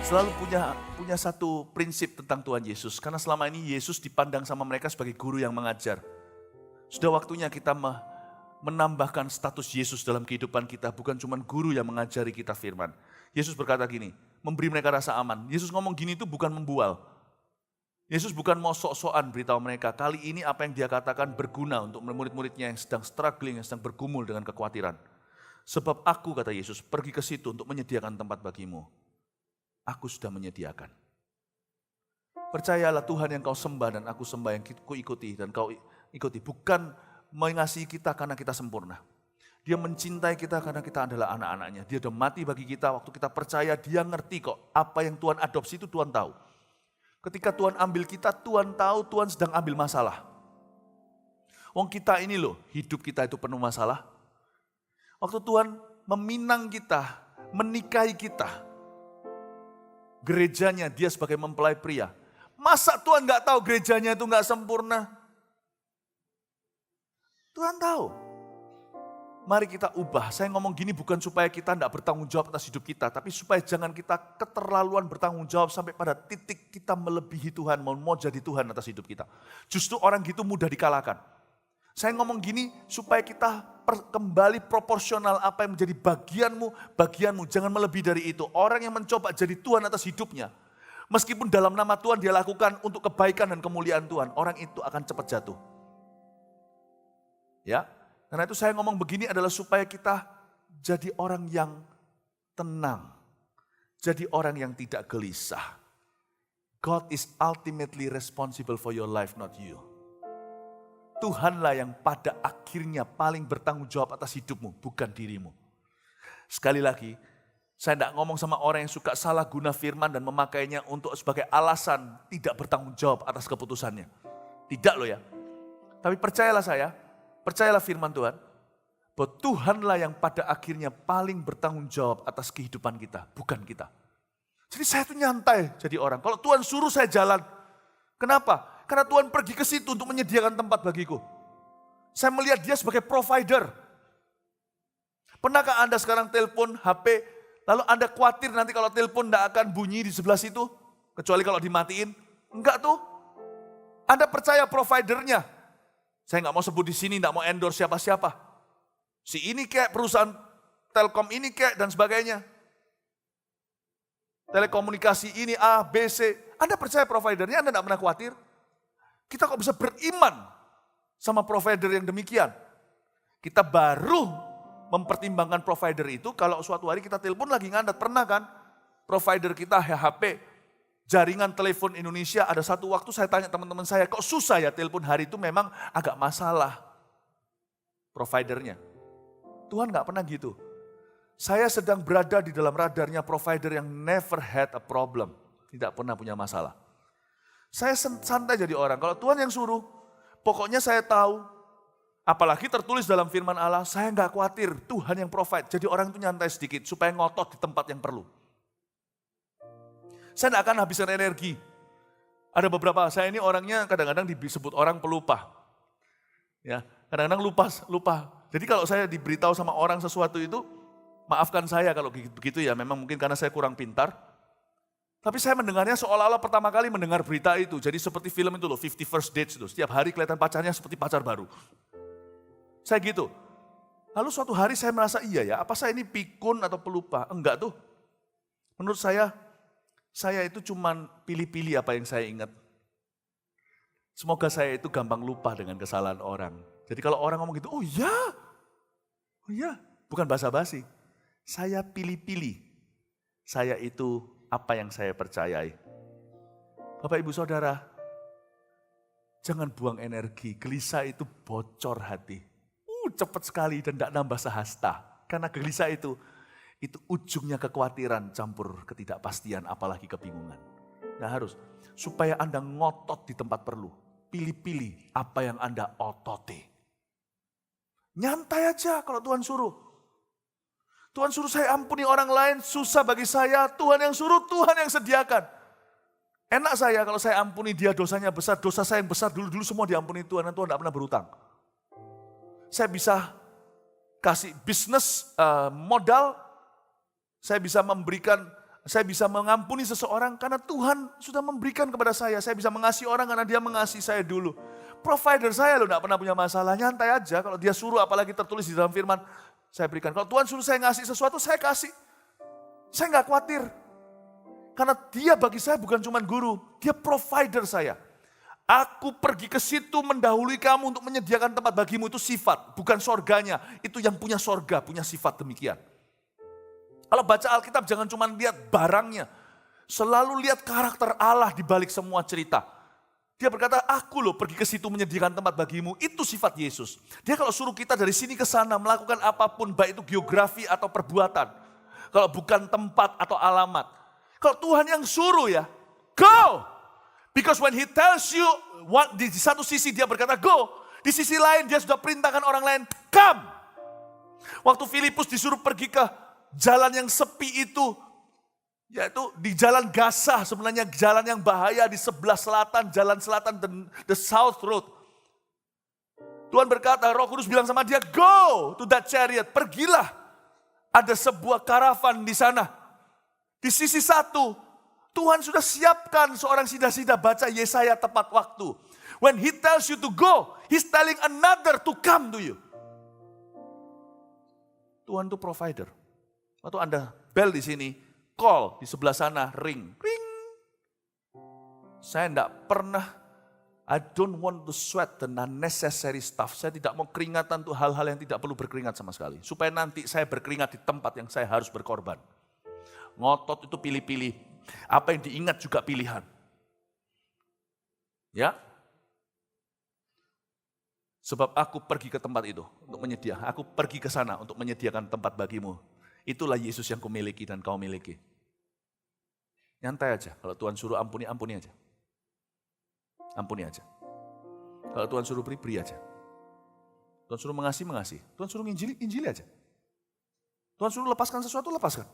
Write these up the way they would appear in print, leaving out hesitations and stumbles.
selalu punya satu prinsip tentang Tuhan Yesus. Karena selama ini Yesus dipandang sama mereka sebagai guru yang mengajar. Sudah waktunya kita menambahkan status Yesus dalam kehidupan kita. Bukan cuma guru yang mengajari kita firman. Yesus berkata gini, memberi mereka rasa aman. Yesus ngomong gini itu bukan membual. Yesus bukan mau sok-sokan beritahu mereka. Kali ini apa yang dia katakan berguna untuk murid-muridnya yang sedang struggling, yang sedang bergumul dengan kekhawatiran. Sebab aku, kata Yesus, pergi ke situ untuk menyediakan tempat bagimu. Aku sudah menyediakan. Percayalah Tuhan yang kau sembah dan aku sembah, yang ku ikuti dan kau ikuti. Bukan mengasihi kita karena kita sempurna. Dia mencintai kita karena kita adalah anak-anaknya. Dia sudah mati bagi kita, waktu kita percaya dia ngerti kok. Apa yang Tuhan adopsi itu Tuhan tahu. Ketika Tuhan ambil kita, Tuhan tahu Tuhan sedang ambil masalah. Wong kita ini loh, hidup kita itu penuh masalah. Waktu Tuhan meminang kita, menikahi kita, gerejanya dia sebagai mempelai pria. Masa Tuhan gak tahu gerejanya itu gak sempurna? Tuhan tahu. Mari kita ubah. Saya ngomong gini bukan supaya kita tidak bertanggung jawab atas hidup kita. Tapi supaya jangan kita keterlaluan bertanggung jawab sampai pada titik kita melebihi Tuhan. Mau jadi Tuhan atas hidup kita. Justru orang gitu mudah dikalahkan. Saya ngomong gini supaya kita kembali proporsional apa yang menjadi bagianmu. Jangan melebihi dari itu. Orang yang mencoba jadi Tuhan atas hidupnya. Meskipun dalam nama Tuhan dia lakukan untuk kebaikan dan kemuliaan Tuhan. Orang itu akan cepat jatuh. Ya. Karena itu saya ngomong begini adalah supaya kita jadi orang yang tenang. Jadi orang yang tidak gelisah. God is ultimately responsible for your life, not you. Tuhanlah yang pada akhirnya paling bertanggung jawab atas hidupmu, bukan dirimu. Sekali lagi, saya tidak ngomong sama orang yang suka salah guna firman dan memakainya untuk sebagai alasan tidak bertanggung jawab atas keputusannya. Tidak loh ya. Tapi percayalah firman Tuhan, bahwa Tuhanlah yang pada akhirnya paling bertanggung jawab atas kehidupan kita, bukan kita. Jadi saya tuh nyantai jadi orang. Kalau Tuhan suruh saya jalan, kenapa? Karena Tuhan pergi ke situ untuk menyediakan tempat bagiku. Saya melihat dia sebagai provider. Pernahkah Anda sekarang telepon HP, lalu Anda khawatir nanti kalau telepon tidak akan bunyi di sebelah situ? Kecuali kalau dimatiin. Enggak tuh. Anda percaya providernya. Saya nggak mau sebut di sini, nggak mau endorse siapa-siapa. Si ini kayak perusahaan Telkom ini kayak dan sebagainya. Telekomunikasi ini A, B, C. Anda percaya providernya, Anda nggak pernah khawatir. Kita kok bisa beriman sama provider yang demikian. Kita baru mempertimbangkan provider itu kalau suatu hari kita telepon lagi ngandat. Pernah kan? Provider kita HP, jaringan telepon Indonesia, ada satu waktu saya tanya teman-teman saya, kok susah ya telepon hari itu memang agak masalah providernya. Tuhan gak pernah gitu. Saya sedang berada di dalam radarnya provider yang never had a problem. Tidak pernah punya masalah. Saya santai jadi orang, kalau Tuhan yang suruh, pokoknya saya tahu, apalagi tertulis dalam firman Allah, saya gak khawatir, Tuhan yang provide. Jadi orang itu nyantai sedikit, supaya ngotot di tempat yang perlu. Saya tidak akan habiskan energi. Ada beberapa, saya ini orangnya kadang-kadang disebut orang pelupa. Ya, kadang-kadang lupa. Jadi kalau saya diberitahu sama orang sesuatu itu, maafkan saya kalau begitu ya, memang mungkin karena saya kurang pintar. Tapi saya mendengarnya seolah-olah pertama kali mendengar berita itu. Jadi seperti film itu loh, 50 First Dates itu. Setiap hari kelihatan pacarnya seperti pacar baru. Saya gitu. Lalu suatu hari saya merasa iya ya, apa saya ini pikun atau pelupa? Enggak tuh. Menurut saya itu cuman pilih-pilih apa yang saya ingat. Semoga saya itu gampang lupa dengan kesalahan orang. Jadi kalau orang ngomong gitu, oh ya, bukan basa-basi. Saya pilih-pilih. Saya itu apa yang saya percayai. Bapak Ibu Saudara, jangan buang energi. Gelisah itu bocor hati. Cepat sekali dan tidak nambah sehasta. Karena gelisah itu ujungnya kekhawatiran campur ketidakpastian apalagi kebingungan. Nah harus, supaya Anda ngotot di tempat perlu. Pilih-pilih apa yang Anda ototi. Nyantai aja kalau Tuhan suruh. Tuhan suruh saya ampuni orang lain, susah bagi saya. Tuhan yang suruh, Tuhan yang sediakan. Enak saya kalau saya ampuni dia dosanya besar, dosa saya yang besar dulu semua diampuni Tuhan. Dan Tuhan tidak pernah berutang. Saya bisa kasih bisnis modal, saya bisa memberikan Saya bisa mengampuni seseorang karena Tuhan sudah memberikan kepada saya. Saya bisa mengasihi orang karena dia mengasihi saya dulu. Provider saya loh enggak pernah punya masalah. Nyantai aja kalau dia suruh, apalagi tertulis di dalam firman, saya berikan. Kalau Tuhan suruh saya ngasih sesuatu, saya kasih. Saya enggak khawatir. Karena dia bagi saya bukan cuma guru, dia provider saya. Aku pergi ke situ mendahului kamu untuk menyediakan tempat bagimu, itu sifat, bukan sorganya. Itu yang punya sorga, punya sifat demikian. Kalau baca Alkitab jangan cuma lihat barangnya, selalu lihat karakter Allah di balik semua cerita. Dia berkata, aku loh pergi ke situ menyediakan tempat bagimu, itu sifat Yesus. Dia kalau suruh kita dari sini ke sana melakukan apapun, baik itu geografi atau perbuatan. Kalau bukan tempat atau alamat. Kalau Tuhan yang suruh ya, go! Because when he tells you, di satu sisi dia berkata go, di sisi lain dia sudah perintahkan orang lain, come! Waktu Filipus disuruh pergi ke jalan yang sepi itu, yaitu di jalan Gaza, sebenarnya jalan yang bahaya di sebelah selatan, jalan selatan, the south road. Tuhan berkata, Roh Kudus bilang sama dia, go to that chariot, pergilah. Ada sebuah karavan di sana. Di sisi satu, Tuhan sudah siapkan seorang sida-sida baca Yesaya tepat waktu. When he tells you to go, he's telling another to come to you. Tuhan itu provider. Waktu Anda bel di sini, call di sebelah sana, ring, ring. Saya tidak pernah, I don't want to sweat the unnecessary stuff. Saya tidak mau keringatan untuk hal-hal yang tidak perlu berkeringat sama sekali. Supaya nanti saya berkeringat di tempat yang saya harus berkorban. Ngotot itu pilih-pilih. Apa yang diingat juga pilihan. Ya. Sebab aku pergi ke tempat itu untuk menyediakan. Aku pergi ke sana untuk menyediakan tempat bagimu. Itulah Yesus yang kau miliki dan kau miliki. Nyantai aja. Kalau Tuhan suruh ampuni, ampuni aja. Ampuni aja. Kalau Tuhan suruh beri, beri aja. Tuhan suruh mengasihi, mengasihi. Tuhan suruh nginjili, injili aja. Tuhan suruh lepaskan sesuatu, lepaskan.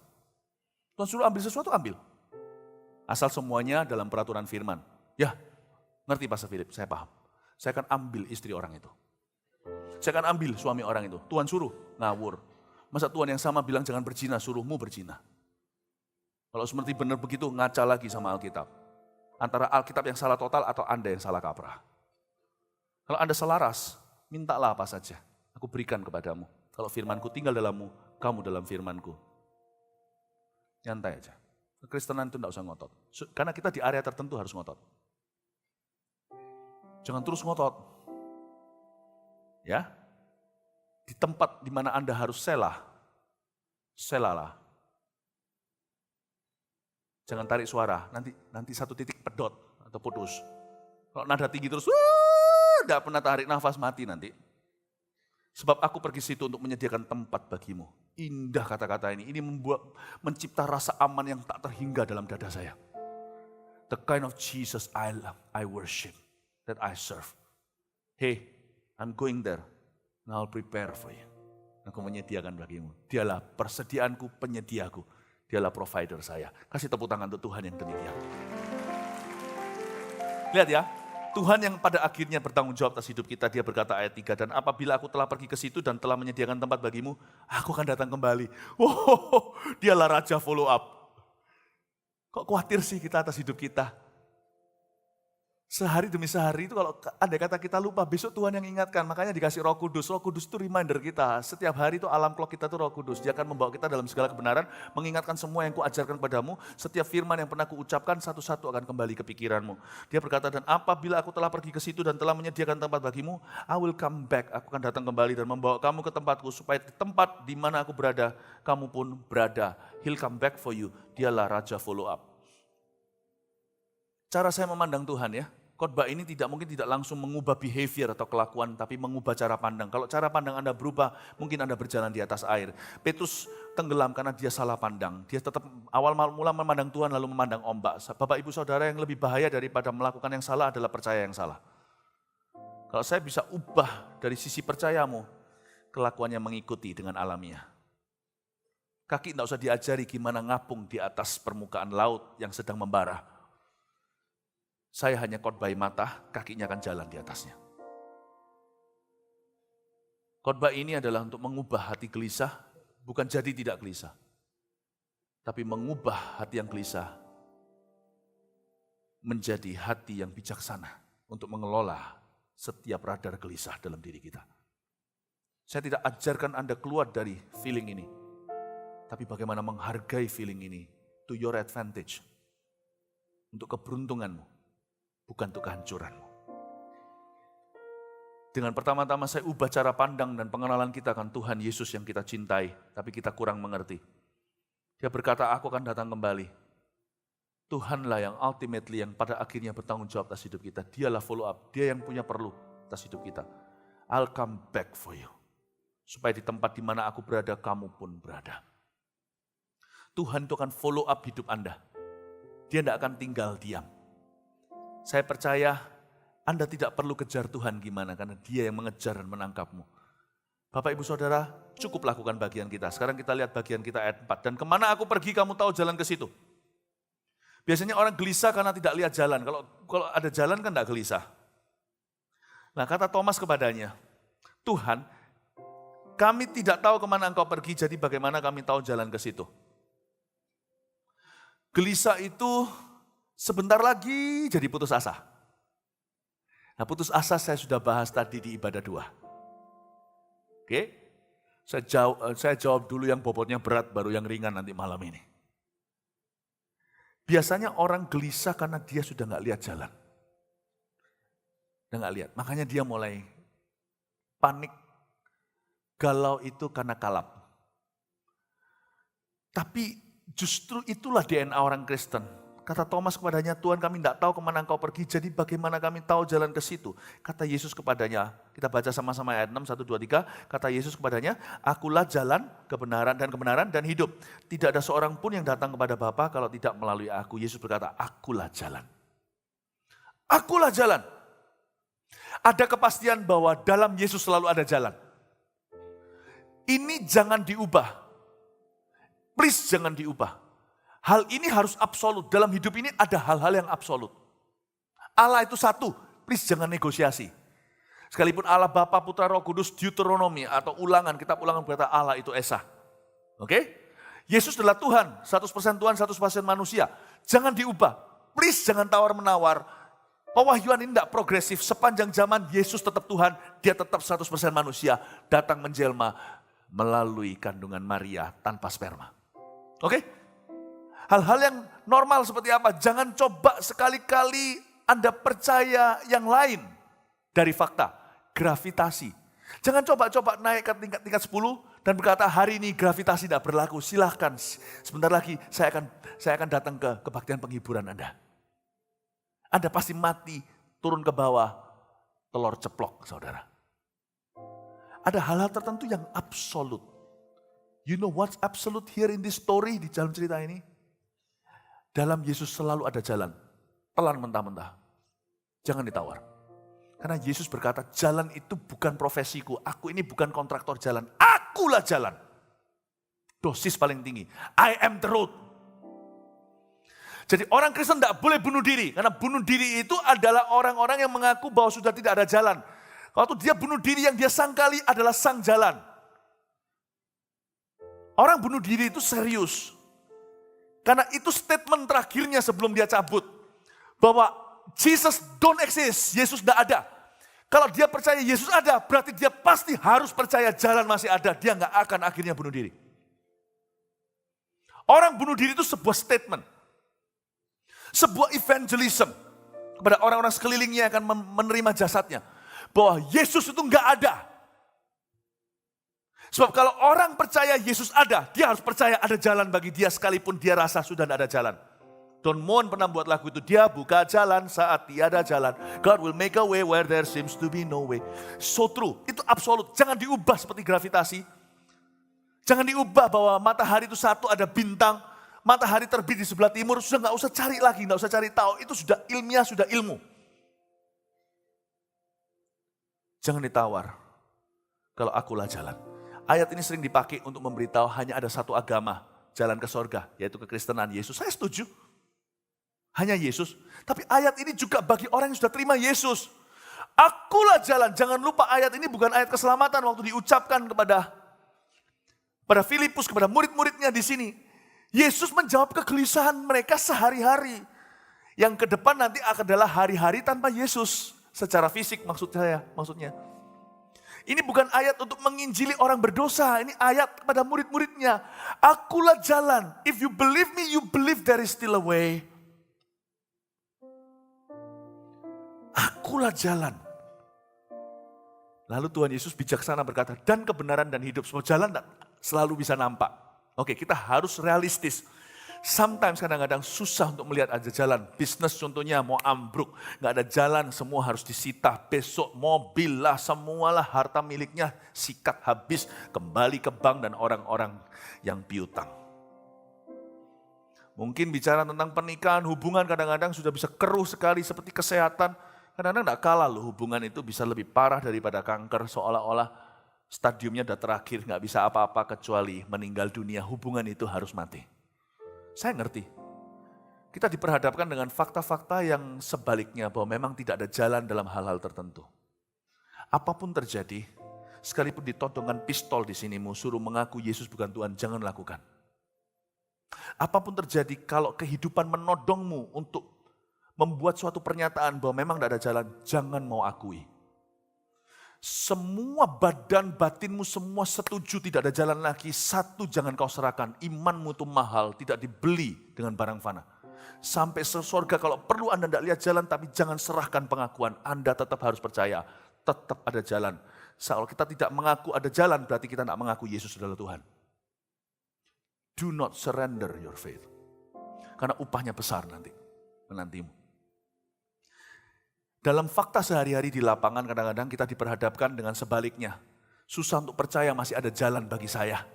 Tuhan suruh ambil sesuatu, ambil. Asal semuanya dalam peraturan firman. Ya, ngerti Pastor Philip, saya paham. Saya akan ambil istri orang itu. Saya akan ambil suami orang itu. Tuhan suruh, ngawur. Masa Tuhan yang sama bilang jangan berzina, suruhmu berzina. Kalau seperti benar begitu, ngaca lagi sama Alkitab. Antara Alkitab yang salah total atau Anda yang salah kaprah. Kalau Anda selaras, mintalah apa saja. Aku berikan kepadamu. Kalau firmanku tinggal dalammu, kamu dalam firmanku. Nyantai aja. Kekristenan itu tidak usah ngotot. Karena kita di area tertentu harus ngotot. Jangan terus ngotot. Ya. Di tempat di mana Anda harus selah, selalah. Jangan tarik suara, nanti satu titik pedot atau putus. Kalau nada tinggi terus, tidak pernah tarik nafas, mati nanti. Sebab aku pergi situ untuk menyediakan tempat bagimu. Indah kata-kata ini mencipta rasa aman yang tak terhingga dalam dada saya. The kind of Jesus I love, I worship, that I serve. Hey, I'm going there. And I'll prepare for you. Aku menyediakan bagimu. Dialah persediaanku, penyediaku. Dialah provider saya. Kasih tepuk tangan untuk Tuhan yang demikian. Lihat ya, Tuhan yang pada akhirnya bertanggung jawab atas hidup kita. Dia berkata ayat 3, dan apabila aku telah pergi ke situ dan telah menyediakan tempat bagimu, aku akan datang kembali. Wow, dialah Raja follow up. Kok khawatir sih kita atas hidup kita? Sehari demi sehari itu kalau andai kata kita lupa, besok Tuhan yang ingatkan. Makanya dikasih Roh Kudus. Roh Kudus itu reminder kita. Setiap hari itu alam clock kita itu Roh Kudus. Dia akan membawa kita dalam segala kebenaran, mengingatkan semua yang kuajarkan padamu. Setiap firman yang pernah kuucapkan satu-satu akan kembali ke pikiranmu. Dia berkata, dan apabila aku telah pergi ke situ dan telah menyediakan tempat bagimu, I will come back. Aku akan datang kembali dan membawa kamu ke tempatku, supaya di tempat di mana aku berada, kamu pun berada. He'll come back for you. Dialah Raja follow up. Cara saya memandang Tuhan ya, khotbah ini mungkin tidak langsung mengubah behavior atau kelakuan, tapi mengubah cara pandang. Kalau cara pandang Anda berubah, mungkin Anda berjalan di atas air. Petrus tenggelam karena dia salah pandang. Dia tetap awal mula memandang Tuhan lalu memandang ombak. Bapak ibu saudara, yang lebih bahaya daripada melakukan yang salah adalah percaya yang salah. Kalau saya bisa ubah dari sisi percayamu, kelakuannya mengikuti dengan alamiah. Kaki tidak usah diajari gimana ngapung di atas permukaan laut yang sedang membara. Saya hanya khotbah mata, kakinya akan jalan di atasnya. Khotbah ini adalah untuk mengubah hati gelisah, bukan jadi tidak gelisah. tapi mengubah hati yang gelisah menjadi hati yang bijaksana untuk mengelola setiap radar gelisah dalam diri kita. Saya tidak ajarkan Anda keluar dari feeling ini, tapi bagaimana menghargai feeling ini to your advantage, untuk keberuntunganmu, bukan untuk kehancuranmu. Dengan pertama-tama saya ubah cara pandang dan pengenalan kita akan Tuhan Yesus yang kita cintai, tapi kita kurang mengerti. Dia berkata, aku akan datang kembali. Tuhanlah yang ultimately, yang pada akhirnya bertanggung jawab atas hidup kita. Dialah follow up, dia yang punya perlu atas hidup kita. I'll come back for you. Supaya di tempat di mana aku berada, kamu pun berada. Tuhan itu akan follow up hidup Anda. Dia tidak akan tinggal diam. Saya percaya Anda tidak perlu kejar Tuhan gimana, karena dia yang mengejar dan menangkapmu. Bapak ibu saudara, cukup lakukan bagian kita. Sekarang kita lihat bagian kita ayat 4. Dan kemana aku pergi, kamu tahu jalan ke situ. Biasanya orang gelisah karena tidak lihat jalan. Kalau ada jalan kan tidak gelisah. Nah, kata Thomas kepadanya, Tuhan, kami tidak tahu kemana engkau pergi, jadi bagaimana kami tahu jalan ke situ. Gelisah itu sebentar lagi jadi putus asa. Nah, putus asa saya sudah bahas tadi di ibadah 2. Oke? Saya jawab dulu yang bobotnya berat, baru yang ringan nanti malam ini. Biasanya orang gelisah karena dia sudah nggak lihat jalan. Dia nggak lihat, makanya dia mulai panik, galau itu karena kalap. Tapi justru itulah DNA orang Kristen. Kata Thomas kepadanya, Tuhan kami tidak tahu kemana engkau pergi, jadi bagaimana kami tahu jalan ke situ. Kata Yesus kepadanya, kita baca sama-sama ayat 6, 1, 2, 3. Kata Yesus kepadanya, akulah jalan, kebenaran dan hidup. Tidak ada seorang pun yang datang kepada Bapa kalau tidak melalui aku. Yesus berkata, akulah jalan. Akulah jalan. Ada kepastian bahwa dalam Yesus selalu ada jalan. Ini jangan diubah. Please jangan diubah. Hal ini harus absolut. Dalam hidup ini ada hal-hal yang absolut. Allah itu satu, please jangan negosiasi. Sekalipun Allah Bapa, Putra, Roh Kudus, Deuteronomi atau ulangan, kitab ulangan berkata Allah itu Esa. Oke? Yesus adalah Tuhan, 100% Tuhan, 100% manusia. Jangan diubah. Please jangan tawar-menawar. Pewahyuan ini tidak progresif. Sepanjang zaman Yesus tetap Tuhan, dia tetap 100% manusia. Datang menjelma melalui kandungan Maria tanpa sperma. Oke? Hal-hal yang normal seperti apa? Jangan coba sekali-kali Anda percaya yang lain dari fakta. Gravitasi. Jangan coba-coba naik ke tingkat 10 dan berkata hari ini gravitasi tidak berlaku. Silahkan, sebentar lagi saya akan datang ke kebaktian penghiburan Anda. Anda pasti mati, turun ke bawah, telur ceplok saudara. Ada hal-hal tertentu yang absolut. You know what's absolute here in this story, di dalam cerita ini? Dalam Yesus selalu ada jalan. Pelan mentah-mentah. Jangan ditawar. Karena Yesus berkata, jalan itu bukan profesiku. Aku ini bukan kontraktor jalan. Akulah jalan. Dosis paling tinggi. I am the road. Jadi orang Kristen tidak boleh bunuh diri. Karena bunuh diri itu adalah orang-orang yang mengaku bahwa sudah tidak ada jalan. Waktu dia bunuh diri yang dia sangkali adalah sang jalan. Orang bunuh diri itu serius. Karena itu statement terakhirnya sebelum dia cabut. Bahwa Jesus don't exist, Yesus tidak ada. Kalau dia percaya Yesus ada, berarti dia pasti harus percaya jalan masih ada. Dia nggak akan akhirnya bunuh diri. Orang bunuh diri itu sebuah statement. Sebuah evangelism. Kepada orang-orang sekelilingnya yang akan menerima jasadnya. Bahwa Yesus itu nggak ada. Sebab kalau orang percaya Yesus ada, dia harus percaya ada jalan bagi dia sekalipun dia rasa sudah tidak ada jalan. Don Moen pernah buat lagu itu, dia buka jalan saat tiada jalan. God will make a way where there seems to be no way. So true, itu absolut. Jangan diubah seperti gravitasi. Jangan diubah bahwa matahari itu satu, ada bintang. Matahari terbit di sebelah timur, sudah nggak usah cari lagi, nggak usah cari tahu. Itu sudah ilmiah, sudah ilmu. Jangan ditawar. Kalau akulah jalan. Ayat ini sering dipakai untuk memberitahu hanya ada satu agama, jalan ke sorga, yaitu kekristenan Yesus. Saya setuju. Hanya Yesus. Tapi ayat ini juga bagi orang yang sudah terima Yesus. Akulah jalan. Jangan lupa ayat ini bukan ayat keselamatan waktu diucapkan kepada Filipus, kepada murid-muridnya di sini. Yesus menjawab kegelisahan mereka sehari-hari. Yang ke depan nanti adalah hari-hari tanpa Yesus. Secara fisik maksudnya. Ini bukan ayat untuk menginjili orang berdosa. Ini ayat kepada murid-muridnya. Akulah jalan. If you believe me, you believe there is still a way. Akulah jalan. Lalu Tuhan Yesus bijaksana berkata, dan kebenaran dan hidup. Semua jalan selalu bisa nampak. Oke, kita harus realistis. Sometimes kadang-kadang susah untuk melihat ada jalan. Bisnis contohnya mau ambruk, gak ada jalan, semua harus disita. Besok mobil lah, semualah harta miliknya sikat habis. Kembali ke bank dan orang-orang yang piutang. Mungkin bicara tentang pernikahan, hubungan kadang-kadang sudah bisa keruh sekali seperti kesehatan. Kadang-kadang gak kalah loh, hubungan itu bisa lebih parah daripada kanker. Seolah-olah stadiumnya udah terakhir, gak bisa apa-apa kecuali meninggal dunia. Hubungan itu harus mati. Saya ngerti. Kita diperhadapkan dengan fakta-fakta yang sebaliknya bahwa memang tidak ada jalan dalam hal-hal tertentu. Apapun terjadi, sekalipun ditodongkan pistol di sinimu, suruh mengaku Yesus bukan Tuhan, jangan lakukan. Apapun terjadi, kalau kehidupan menodongmu untuk membuat suatu pernyataan bahwa memang tidak ada jalan, jangan mau akui. Semua badan batinmu semua setuju tidak ada jalan lagi. Satu, jangan kau serahkan. Imanmu itu mahal, tidak dibeli dengan barang fana. Sampai surga kalau perlu Anda tidak lihat jalan, tapi jangan serahkan pengakuan. Anda tetap harus percaya, tetap ada jalan. Kalau kita tidak mengaku ada jalan, berarti kita tidak mengaku Yesus adalah Tuhan. Do not surrender your faith. Karena upahnya besar nanti, menantimu. Dalam fakta sehari-hari di lapangan kadang-kadang kita diperhadapkan dengan sebaliknya. Susah untuk percaya masih ada jalan bagi saya.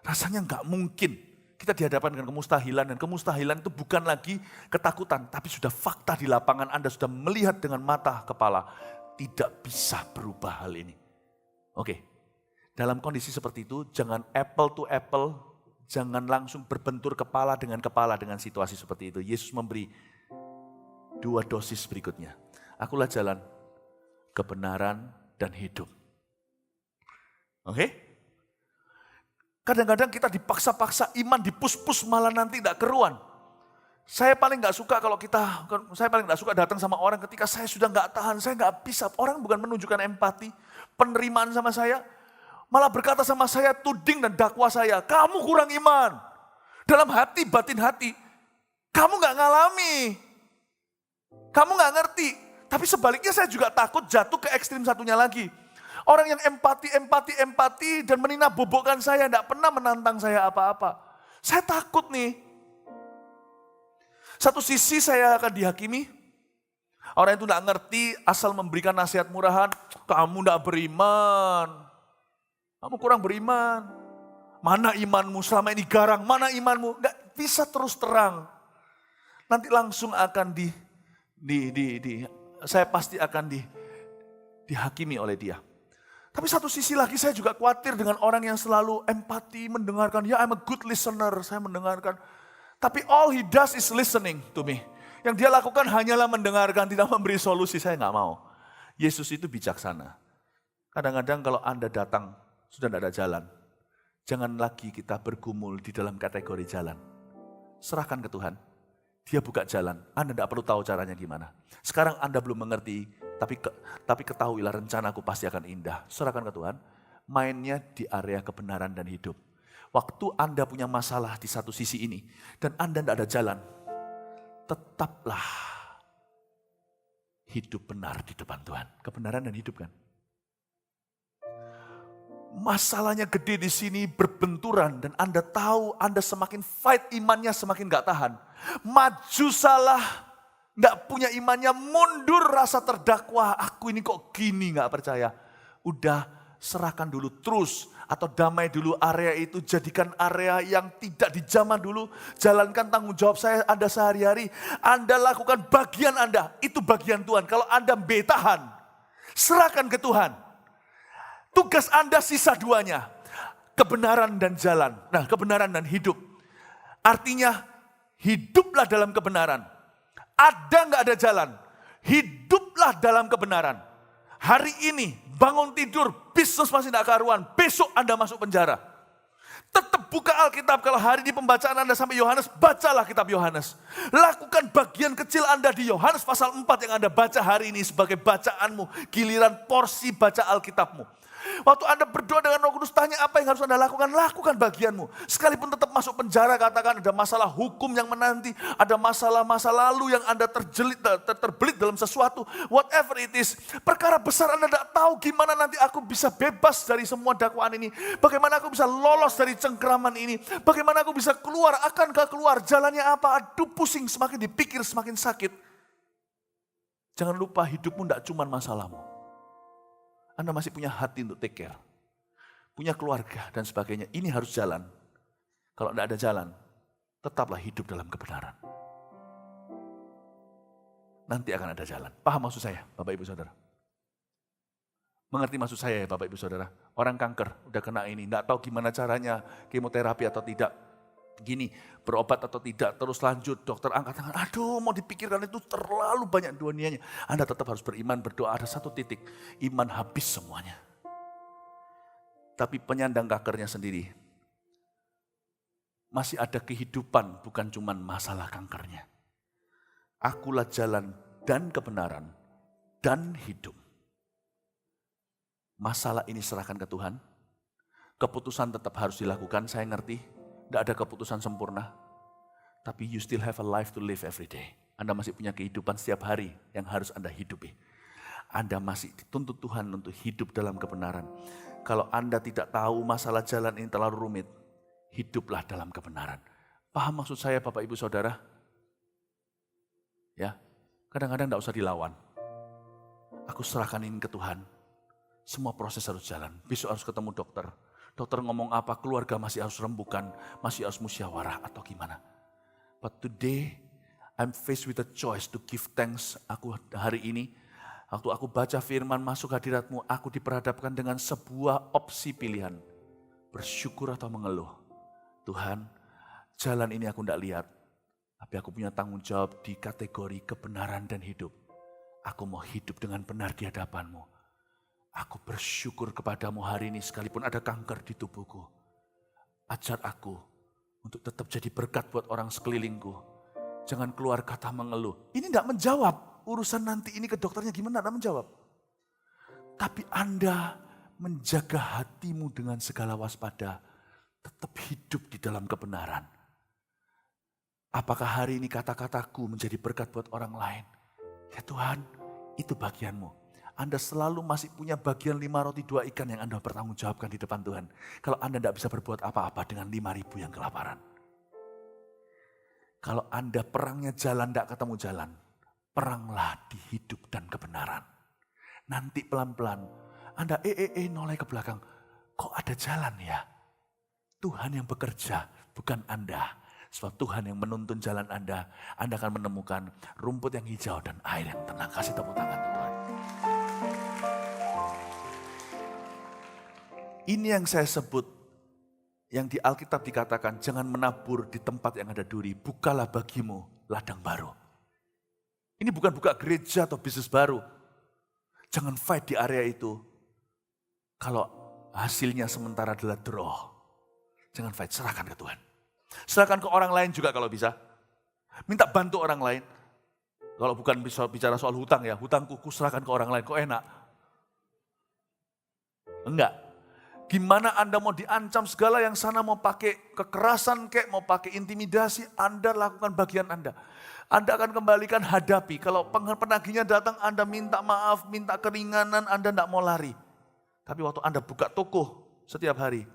Rasanya nggak mungkin. Kita dihadapkan dengan kemustahilan dan kemustahilan itu bukan lagi ketakutan. Tapi sudah fakta di lapangan Anda sudah melihat dengan mata kepala. Tidak bisa berubah hal ini. Oke, dalam kondisi seperti itu jangan apple to apple. Jangan langsung berbentur kepala dengan situasi seperti itu. Yesus memberi 2 dosis berikutnya. Akulah jalan, kebenaran, dan hidup. Oke? Kadang-kadang kita dipaksa-paksa iman, dipus-pus malah nanti tidak keruan. Saya paling nggak suka datang sama orang ketika saya sudah nggak tahan, saya nggak bisa. Orang bukan menunjukkan empati, penerimaan sama saya, malah berkata sama saya, tuding dan dakwa saya, kamu kurang iman. Dalam hati, batin hati, kamu nggak ngalami, kamu nggak ngerti. Tapi sebaliknya saya juga takut jatuh ke ekstrim satunya lagi. Orang yang empati dan meninabobokan saya, tidak pernah menantang saya apa-apa. Saya takut nih. Satu sisi saya akan dihakimi. Orang itu tidak ngerti asal memberikan nasihat murahan. Kamu tidak beriman. Kamu kurang beriman. Mana imanmu selama ini garang, mana imanmu? Nggak bisa terus terang. Nanti langsung akan saya pasti akan dihakimi oleh dia. Tapi satu sisi lagi saya juga khawatir dengan orang yang selalu empati, mendengarkan. Ya, I'm a good listener, saya mendengarkan. Tapi all he does is listening to me. Yang dia lakukan hanyalah mendengarkan, tidak memberi solusi. Saya nggak mau. Yesus itu bijaksana. Kadang-kadang kalau Anda datang, sudah tidak ada jalan. Jangan lagi kita bergumul di dalam kategori jalan. Serahkan ke Tuhan. Dia buka jalan, Anda tidak perlu tahu caranya gimana. Sekarang Anda belum mengerti, tapi ketahuilah rencanaku pasti akan indah. Serahkan ke Tuhan, mainnya di area kebenaran dan hidup. Waktu Anda punya masalah di satu sisi ini, dan Anda tidak ada jalan, tetaplah hidup benar di depan Tuhan. Kebenaran dan hidup kan. Masalahnya gede di sini berbenturan dan Anda tahu Anda semakin fight imannya semakin gak tahan. Maju salah, gak punya imannya, mundur rasa terdakwa. Aku ini kok gini gak percaya. Udah serahkan dulu terus atau damai dulu area itu. Jadikan area yang tidak di zaman dulu. Jalankan tanggung jawab saya Anda sehari-hari. Anda lakukan bagian Anda, itu bagian Tuhan. Kalau Anda betahan, serahkan ke Tuhan. Tugas Anda sisa 2-nya, kebenaran dan jalan. Nah, kebenaran dan hidup. Artinya, hiduplah dalam kebenaran. Ada nggak ada jalan, hiduplah dalam kebenaran. Hari ini, bangun tidur, bisnis masih tidak karuan, besok Anda masuk penjara. Tetap buka Alkitab. Kalau hari ini pembacaan Anda sampai Yohanes, bacalah kitab Yohanes. Lakukan bagian kecil Anda di Yohanes pasal 4 yang Anda baca hari ini sebagai bacaanmu. Giliran porsi baca Alkitabmu. Waktu Anda berdoa dengan Roh Kudus, tanya apa yang harus Anda lakukan, lakukan bagianmu. Sekalipun tetap masuk penjara, katakan ada masalah hukum yang menanti, ada masalah-masa lalu yang Anda terbelit dalam sesuatu, whatever it is. Perkara besar Anda tidak tahu gimana nanti aku bisa bebas dari semua dakwaan ini. Bagaimana aku bisa lolos dari cengkeraman ini. Bagaimana aku bisa keluar, akankah keluar, jalannya apa, aduh pusing, semakin dipikir semakin sakit. Jangan lupa hidupmu tidak cuma masalahmu. Anda masih punya hati untuk take care. Punya keluarga dan sebagainya. Ini harus jalan. Kalau tidak ada jalan, tetaplah hidup dalam kebenaran. Nanti akan ada jalan. Paham maksud saya, Bapak Ibu Saudara? Mengerti maksud saya ya Bapak Ibu Saudara? Orang kanker, udah kena ini, tidak tahu gimana caranya, kemoterapi atau tidak. Gini, berobat atau tidak, terus lanjut, dokter angkat tangan, aduh mau dipikirkan itu terlalu banyak dunianya. Anda tetap harus beriman, berdoa, ada satu titik, iman habis semuanya. Tapi penyandang kankernya sendiri, masih ada kehidupan, bukan cuma masalah kankernya. Akulah jalan dan kebenaran dan hidup. Masalah ini serahkan ke Tuhan, keputusan tetap harus dilakukan, saya ngerti. Tidak ada keputusan sempurna. Tapi you still have a life to live every day. Anda masih punya kehidupan setiap hari yang harus Anda hidupi. Anda masih dituntut Tuhan untuk hidup dalam kebenaran. Kalau Anda tidak tahu masalah jalan ini terlalu rumit, hiduplah dalam kebenaran. Paham maksud saya Bapak Ibu Saudara? Ya, kadang-kadang tidak usah dilawan. Aku serahkan ini ke Tuhan. Semua proses harus jalan. Besok harus ketemu dokter. Dokter ngomong apa, keluarga masih harus rembukan, masih harus musyawarah atau gimana. But today, I'm faced with a choice to give thanks. Aku hari ini, waktu aku baca firman masuk hadiratmu, aku diperhadapkan dengan sebuah opsi pilihan. Bersyukur atau mengeluh. Tuhan, jalan ini aku tidak lihat. Tapi aku punya tanggung jawab di kategori kebenaran dan hidup. Aku mau hidup dengan benar di hadapanmu. Aku bersyukur kepadamu hari ini sekalipun ada kanker di tubuhku. Ajar aku untuk tetap jadi berkat buat orang sekelilingku. Jangan keluar kata mengeluh. Ini tidak menjawab. Urusan nanti ini ke dokternya gimana, tidak menjawab. Tapi Anda menjaga hatimu dengan segala waspada. Tetap hidup di dalam kebenaran. Apakah hari ini kata-kataku menjadi berkat buat orang lain? Ya Tuhan, itu bagianmu. Anda selalu masih punya bagian 5 roti 2 ikan yang Anda bertanggungjawabkan di depan Tuhan. Kalau Anda tidak bisa berbuat apa-apa dengan 5.000 yang kelaparan. Kalau Anda perangnya jalan, tidak ketemu jalan. Peranglah di hidup dan kebenaran. Nanti pelan-pelan Anda noleh ke belakang. Kok ada jalan ya? Tuhan yang bekerja, bukan Anda. Sebab Tuhan yang menuntun jalan Anda akan menemukan rumput yang hijau dan air yang tenang. Kasih tepuk tangan Tuhan. Ini yang saya sebut, yang di Alkitab dikatakan, jangan menabur di tempat yang ada duri, bukalah bagimu ladang baru. Ini bukan buka gereja atau bisnis baru. Jangan fight di area itu. Kalau hasilnya sementara adalah draw, jangan fight, serahkan ke Tuhan. Serahkan ke orang lain juga kalau bisa. Minta bantu orang lain. Kalau bukan bisa bicara soal hutang ya, hutangku serahkan ke orang lain, kok enak? Enggak. Gimana Anda mau diancam segala yang sana mau pakai kekerasan kek, mau pakai intimidasi, Anda lakukan bagian Anda. Anda akan kembalikan hadapi. Kalau penagihnya datang, Anda minta maaf, minta keringanan, Anda tidak mau lari. Tapi waktu Anda buka toko setiap hari,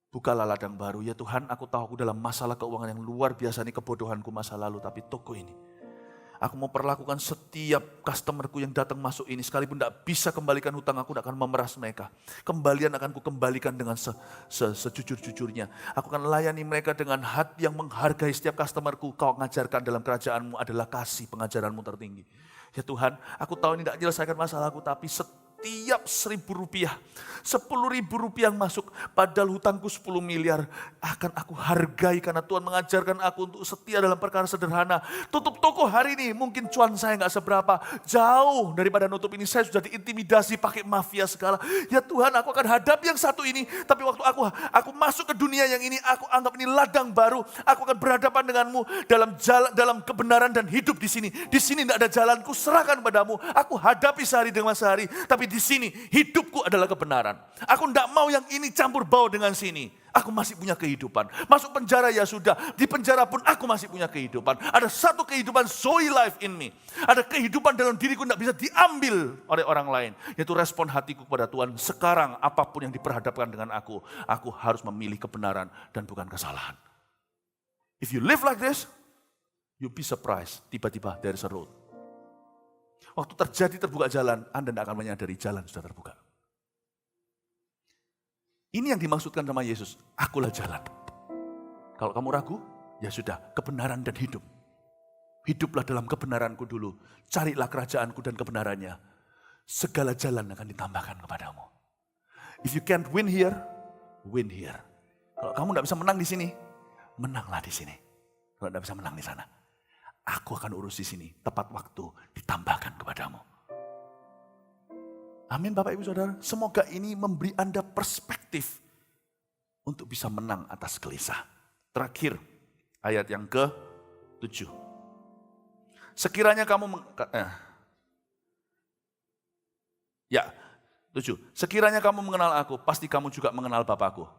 bukalah ladang baru. Ya Tuhan, aku tahu aku dalam masalah keuangan yang luar biasa, ini kebodohanku masa lalu, tapi toko ini, aku mau perlakukan setiap customerku yang datang masuk ini, sekalipun tidak bisa kembalikan hutang, aku tidak akan memeras mereka. Kembalian akan kukembalikan dengan sejujur-jujurnya. Aku akan layani mereka dengan hati yang menghargai setiap customerku. Kau mengajarkan dalam kerajaanmu adalah kasih, pengajaranmu tertinggi. Ya Tuhan, aku tahu ini tidak menyelesaikan masalahku, tapi setiap 1.000 rupiah, 10.000 rupiah yang masuk, padahal hutangku 10 miliar, akan aku hargai karena Tuhan mengajarkan aku untuk setia dalam perkara sederhana. Tutup toko hari ini, mungkin cuan saya nggak seberapa, jauh daripada nutup ini, saya sudah diintimidasi pakai mafia segala. Ya Tuhan, aku akan hadapi yang satu ini, tapi waktu aku masuk ke dunia yang ini, aku anggap ini ladang baru, aku akan berhadapan denganmu dalam kebenaran dan hidup di sini. Di sini tidak ada jalanku, serahkan padamu. Aku hadapi sehari dengan sehari, tapi di sini hidupku adalah kebenaran. Aku tidak mau yang ini campur bau dengan sini. Aku masih punya kehidupan. Masuk penjara ya sudah, di penjara pun aku masih punya kehidupan. Ada satu kehidupan Zoe life in me. Ada kehidupan dalam diriku tidak bisa diambil oleh orang lain. Yaitu respon hatiku kepada Tuhan. Sekarang apapun yang diperhadapkan dengan aku harus memilih kebenaran dan bukan kesalahan. If you live like this, you'll be surprised. Tiba-tiba there is a road. Waktu terbuka jalan, Anda tidak akan menyadari jalan sudah terbuka. Ini yang dimaksudkan sama Yesus, akulah jalan. Kalau kamu ragu, ya sudah, kebenaran dan hidup. Hiduplah dalam kebenaranku dulu. Carilah kerajaanku dan kebenarannya. Segala jalan akan ditambahkan kepadamu. If you can't win here, win here. Kalau kamu tidak bisa menang di sini, menanglah di sini. Kalau tidak bisa menang di sana, aku akan urus di sini. Tepat waktu ditambahkan kepadamu. Amin Bapak Ibu Saudara. Semoga ini memberi Anda perspektif untuk bisa menang atas gelisah. Terakhir, ayat yang ke-7. Sekiranya kamu 7. Sekiranya kamu mengenal aku, pasti kamu juga mengenal Bapakku.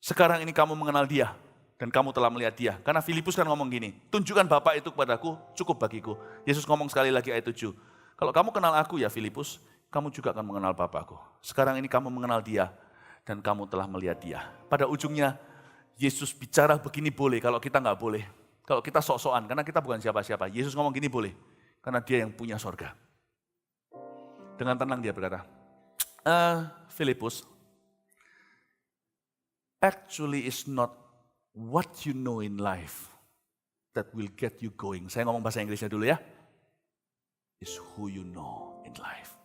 Sekarang ini kamu mengenal Dia dan kamu telah melihat Dia. Karena Filipus kan ngomong gini, tunjukkan Bapa itu kepadaku, cukup bagiku. Yesus ngomong sekali lagi ayat 7. Kalau kamu kenal aku ya Filipus, kamu juga akan mengenal Bapakku. Sekarang ini kamu mengenal Dia dan kamu telah melihat Dia. Pada ujungnya Yesus bicara begini boleh, kalau kita nggak boleh. Kalau kita sok-sokan, karena kita bukan siapa-siapa. Yesus ngomong gini boleh, karena Dia yang punya sorga. Dengan tenang Dia berkata, Filipus, actually is not what you know in life that will get you going. Saya ngomong bahasa Inggrisnya dulu ya. Is who you know in life.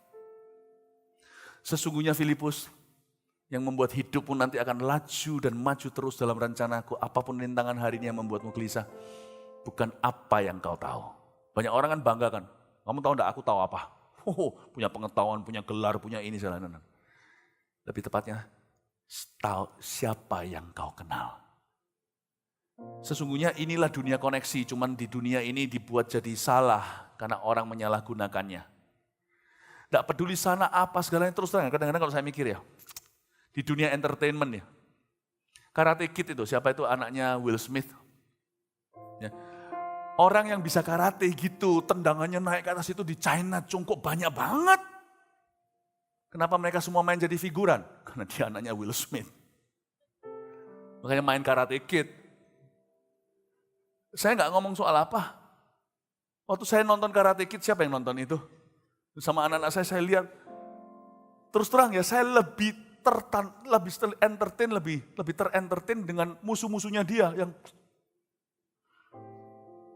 Sesungguhnya Filipus, yang membuat hidupmu nanti akan laju dan maju terus dalam rencanaku, apapun rintangan hari ini yang membuatmu gelisah, bukan apa yang kau tahu. Banyak orang kan bangga kan, kamu tahu enggak aku tahu apa? Punya pengetahuan, punya gelar, punya ini segala. Lebih tepatnya, tahu siapa yang kau kenal. Sesungguhnya inilah dunia koneksi, cuman di dunia ini dibuat jadi salah karena orang menyalahgunakannya. Tidak peduli sana apa segalanya, terus terang. Kadang-kadang kalau saya mikir ya, di dunia entertainment ya, Karate Kid itu, siapa itu anaknya Will Smith. Ya. Orang yang bisa karate gitu, tendangannya naik ke atas itu di China, kok banyak banget. Kenapa mereka semua main jadi figuran? Karena dia anaknya Will Smith. Makanya main Karate Kid. Saya nggak ngomong soal apa. Waktu saya nonton Karate Kid, siapa yang nonton itu? Sama anak-anak saya lihat. Terus terang ya, saya lebih terentertain dengan musuh-musuhnya dia. Yang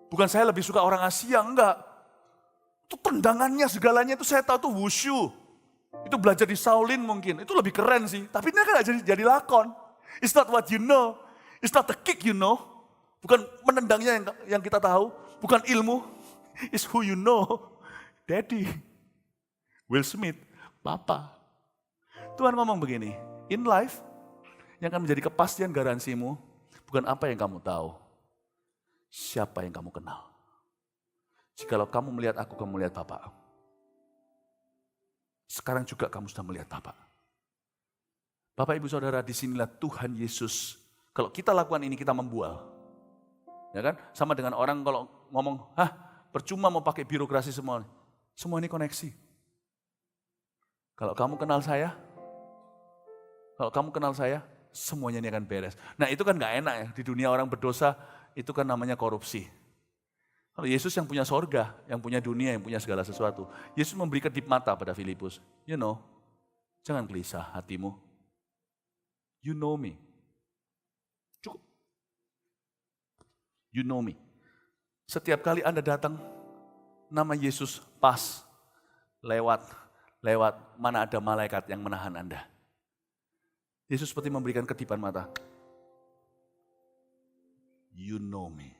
bukan saya lebih suka orang Asia, enggak. Itu tendangannya segalanya itu saya tahu tuh wushu. Itu belajar di Shaolin mungkin, itu lebih keren sih. Tapi ini kan jadi lakon. It's not what you know, it's not the kick you know. Bukan menendangnya yang kita tahu, bukan ilmu. It's who you know. Daddy, Will Smith, Papa. Tuhan ngomong begini, in life yang akan menjadi kepastian garansimu bukan apa yang kamu tahu, siapa yang kamu kenal. Jikalau kamu melihat aku, kamu melihat Bapa. Sekarang juga kamu sudah melihat Bapa. Bapak Ibu Saudara, disinilah Tuhan Yesus. Kalau kita lakukan ini, kita membual. Ya kan? Sama dengan orang kalau ngomong, percuma mau pakai birokrasi semua. Semua ini koneksi. Kalau kamu kenal saya, semuanya ini akan beres. Nah itu kan gak enak ya, di dunia orang berdosa, itu kan namanya korupsi. Kalau Yesus yang punya sorga, yang punya dunia, yang punya segala sesuatu. Yesus memberi kedip mata pada Filipus. You know, jangan gelisah hatimu. You know me. Cukup. You know me. Setiap kali Anda datang, nama Yesus pas, lewat, lewat mana ada malaikat yang menahan Anda. Yesus seperti memberikan kedipan mata. You know me.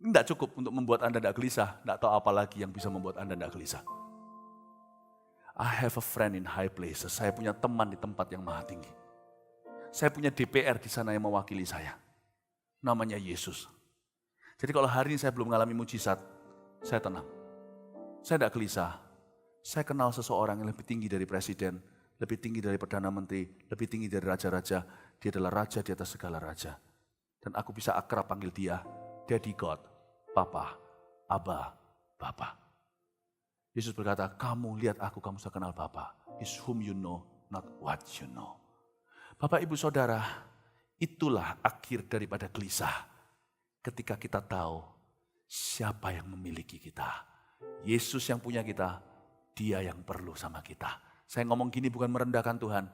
Tidak cukup untuk membuat Anda tidak gelisah. Tidak tahu apa lagi yang bisa membuat Anda tidak gelisah. I have a friend in high places. Saya punya teman di tempat yang maha tinggi. Saya punya DPR di sana yang mewakili saya. Namanya Yesus. Jadi kalau hari ini saya belum mengalami mujizat, saya tenang. Saya tidak gelisah. Saya kenal seseorang yang lebih tinggi dari presiden, lebih tinggi dari perdana menteri, lebih tinggi dari raja-raja. Dia adalah raja di atas segala raja. Dan aku bisa akrab panggil dia, Daddy God, Papa, Abba, Bapa. Yesus berkata, kamu lihat aku, kamu sudah kenal Bapa. Is whom you know, not what you know. Bapak, Ibu, Saudara, itulah akhir daripada gelisah. Ketika kita tahu siapa yang memiliki kita. Yesus yang punya kita, Dia yang perlu sama kita. Saya ngomong gini bukan merendahkan Tuhan.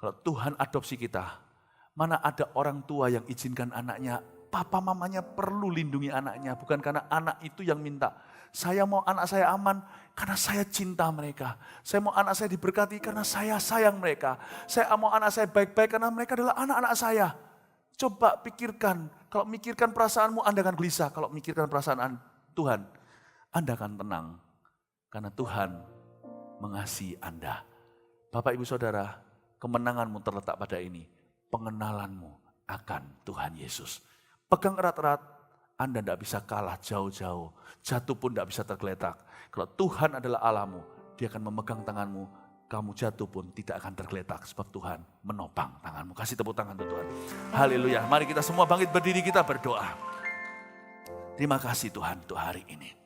Kalau Tuhan adopsi kita, mana ada orang tua yang izinkan anaknya, papa mamanya perlu lindungi anaknya. Bukan karena anak itu yang minta. Saya mau anak saya aman karena saya cinta mereka. Saya mau anak saya diberkati karena saya sayang mereka. Saya mau anak saya baik-baik karena mereka adalah anak-anak saya. Coba pikirkan, kalau mikirkan perasaanmu Anda akan gelisah. Kalau mikirkan perasaan Tuhan, Anda akan tenang. Karena Tuhan mengasihi Anda. Bapak, Ibu, Saudara, kemenanganmu terletak pada ini. Pengenalanmu akan Tuhan Yesus. Pegang erat-erat, Anda tidak bisa kalah jauh-jauh. Jatuh pun tidak bisa tergeletak. Kalau Tuhan adalah Allahmu, Dia akan memegang tanganmu. Kamu jatuh pun tidak akan tergeletak sebab Tuhan menopang tanganmu. Kasih tepuk tangan untuk Tuhan. Haleluya. Mari kita semua bangkit berdiri, kita berdoa. Terima kasih Tuhan untuk hari ini.